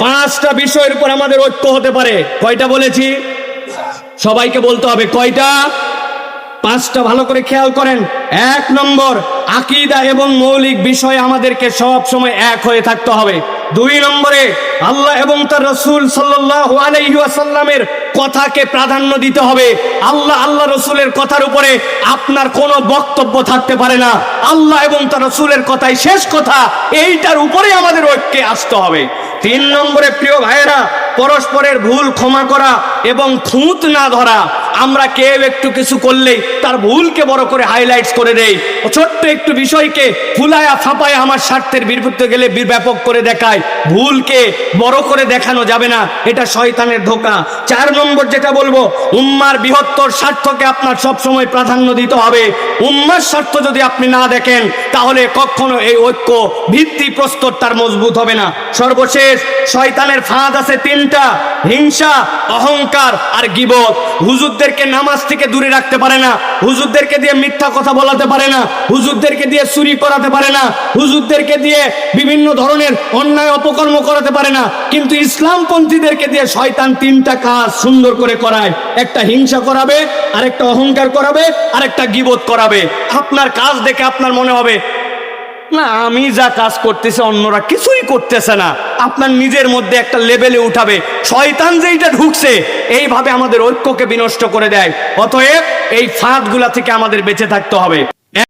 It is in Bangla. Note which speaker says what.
Speaker 1: পাঁচটা বিষয়ের উপর আমাদের ঐক্য হতে পারে। কয়টা বলেছি? সবাইকে বলতে হবে কয়টা? পাঁচটা। ভালো করে খেয়াল করেন। এক নম্বর, আকীদা এবং মৌলিক বিষয় আমাদেরকে সব সময় এক হয়ে থাকতে হবে। দুই নম্বরে, আল্লাহ এবং তার রাসূল সাল্লাল্লাহু আলাইহি ওয়াসাল্লামের কথাকে প্রাধান্য দিতে হবে। আল্লাহ রাসূলের কথার উপরে আপনার কোনো বক্তব্য থাকতে পারে না। আল্লাহ এবং তার রাসূলের কথাই শেষ কথা, এইটার উপরে আমাদের ঐক্যে আসতে হবে। তিন নম্বরে প্রিয় ভাইয়েরা, পরস্পরের ভুল ক্ষমা করা এবং খুঁত না ধরা। আমরা কেউ একটু কিছু করলেই তার ভুলকে বড় করে হাইলাইটস করে দেই, ছোট্ট একটু বিষয়কে ফুলায়া ফাপায়া আমার স্বার্থের বিরুদ্ধে গেলে ব্যাপক করে দেখায়। ভুলকে বড় করে দেখানো যাবে না, এটা শয়তানের ধোঁকা। চার নম্বর যেটা বলবো, উম্মার বৃহত্তর স্বার্থকে আপনার সবসময় প্রাধান্য দিতে হবে। উম্মার স্বার্থ যদি আপনি না দেখেন, তাহলে কখনো এই ঐক্য ভিত্তি প্রস্তর তার মজবুত হবে না। সর্বশেষ, শয়তানের ফাঁদ আছে তিনটা: হিংসা, অহংকার আর গীবত। হুজুরদেরকে নামাজ থেকে দূরে রাখতে পারে না, হুজুরদেরকে দিয়ে মিথ্যা কথা বলাতে পারে না, হুজুরদেরকে দিয়ে চুরি করাতে পারে না, হুজুরদেরকে দিয়ে বিভিন্ন ধরনের অন্যায় অপকর্ম করাতে পারে না, কিন্তু ইসলামপন্থীদেরকে দিয়ে শয়তান তিনটা কাজ সুন্দর করে করায়। একটা হিংসা করাবে, আরেকটা অহংকার করাবে, আরেকটা গীবত করাবে। আপনার কাজ দেখে আপনার মনে হবে না, আমি যা কাজ করতেছি অন্যরা কিছুই করতেছে না। আপনার নিজের মধ্যে একটা লেভেলে উঠাবে। শয়তান যেইটা ঢুকছে, এইভাবে আমাদের ঐক্যকে বিনষ্ট করে দেয়। অতএব এই ফাঁদগুলা থেকে আমাদের বেঁচে থাকতে হবে।